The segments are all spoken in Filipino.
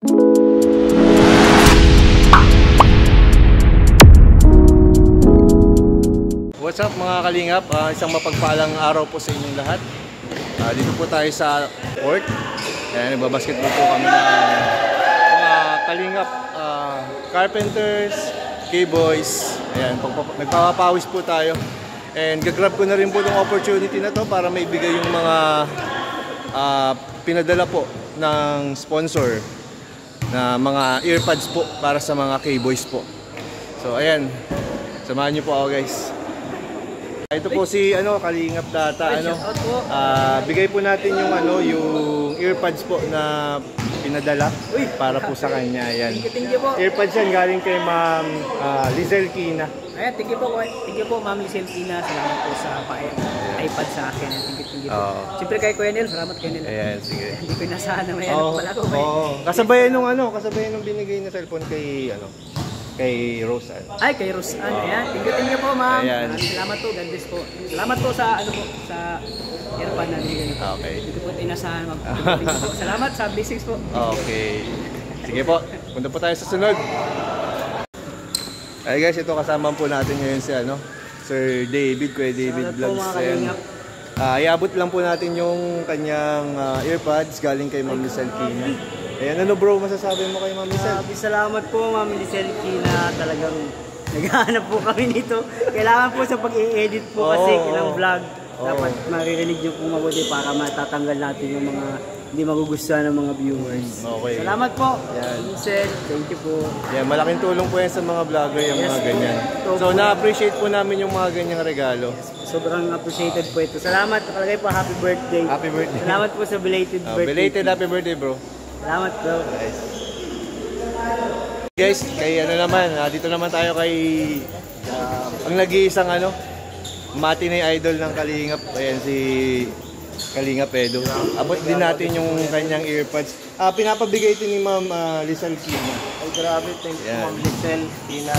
What's up mga kalingap? Isang mapagpalang araw po sa inyong lahat. Dito po tayo sa court. Ayan, nagbabasketball po kami ng mga kalingap, carpenters, K-boys. Ayan, nagpapawis po tayo. And gagrab ko na rin po yung opportunity na to para maibigay yung mga pinadala po ng sponsor na mga earpads po para sa mga K-boys po. So ayan, samahan niyo po ako guys. Ito po si Kalingap Data, bigay po natin yung yung earpads po na pinadala para po sa kanya. Ayan. Thank you po. Earpads yan galing kay Ma'am Lizelle Kina. Ayan, thank you po Ma'am Lizelle Kina. Salamat po sa iPad sa akin. Thank you. Siyempre kay Kuya Nel, salamat Kuya Nel. Ayan, sige. Hindi ko inasahan na may pala ko. Kasabayan nung binigay na cellphone kay Rose. Ay, kay Rose. Ayan, thank you po ma'am. Salamat po, God bless po. Salamat po sa sa earpad na binigay niyo. Okay. Hindi ko po inasahan Salamat sa blessings po. Okay. Sige po, punta po tayo sa sunod. Ay guys, ito kasama po natin ngayon si Sir David, Kuya David Vlogs. Iabot lang po natin yung kanyang earpads galing kay Ma'am Lizelle Kina. Ayan, bro, masasabi mo kay Ma'am Lizelle? Salamat po Ma'am Lizelle Kina, talagang naghahanap po kami nito. Kailangan po sa pag-i-edit po kasi ilang vlog. Dapat maririnig nyo po mabuti para matatanggal natin yung mga hindi magugustuhan ng mga viewers. Okay. Salamat po. Lizelle, thank you po. Yeah, malaking tulong po yan sa mga vlogger yung mga ganyan. So na-appreciate po namin yung mga ganyang regalo. Sobrang appreciated po ito. Salamat, nakalagay po happy birthday. Happy birthday. Salamat po sa belated birthday. Belated happy birthday, bro. Salamat bro. Guys, kay dito naman tayo kay ang nag-iisang matinee idol ng Kalingap. Ayan si Kalingap Edo. Abot din natin yung kanyang earpads. Pinapabigay ito ni Ma'am Lizelle Kina. Ay grabe, thank you Ma'am Lizelle Kina.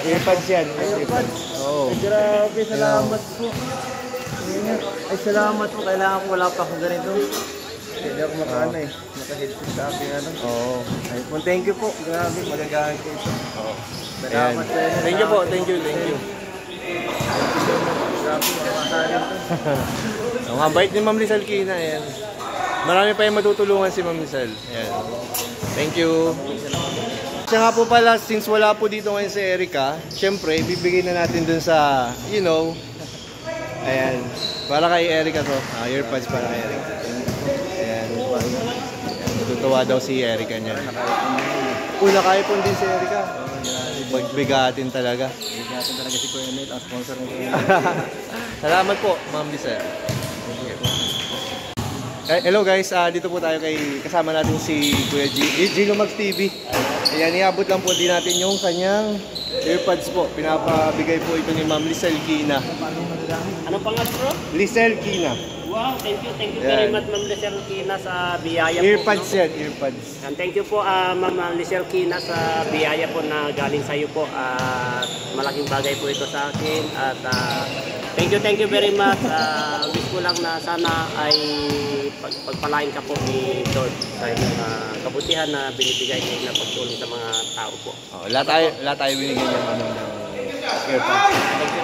Earpads yan. Earpads. Ay grabe, salamat po. Ay salamat po, kailangan ko wala pa ako ganito. Hindi ako maka-headset sa akin iPhone. Thank you po. Grabe, magagamit ko ito. Salamat sa inyo. Thank you po. Thank you. Grabe, makasarin to. Ang bait ni Ma'am Lizelle Kina. Ayan. Marami pa yung matutulungan si Ma'am Lizelle. Ayan. Thank you. Siya nga po pala, since wala po dito ngayon si Erica, syempre, bibigay na natin dun sa, ayan. Para kay Erica to. Earpads para kay Erica. Tutuwa daw si Erica niya. Nakaipon din si Erica. Bigatin talaga. Bigatin talaga si Kuya Nel, ang sponsor nito. Salamat po, Ma'am Lizelle. Hello guys, dito po tayo kasama natin si Kuya Gino Mags TV. Ayan, iabot lang po din natin yung kanyang earpads po. Pinapabigay po ito ni Ma'am Lizelle Kina. Anong pangalan bro? Lizelle Kina. Wow, thank you very much Ma'am Lizelle Kina sa biyaya po. Earpads yan, earpads. And thank you po Ma'am Lizelle Kina sa biyaya po na galing sa iyo po. Malaking bagay po ito sa akin at thank you very much. Wish ko lang na sana ay pagpalain ka po ni Lord sa kabutihan na binibigay niya na pagtulong sa mga tao po. Lahat tayo binigyan ng earpads.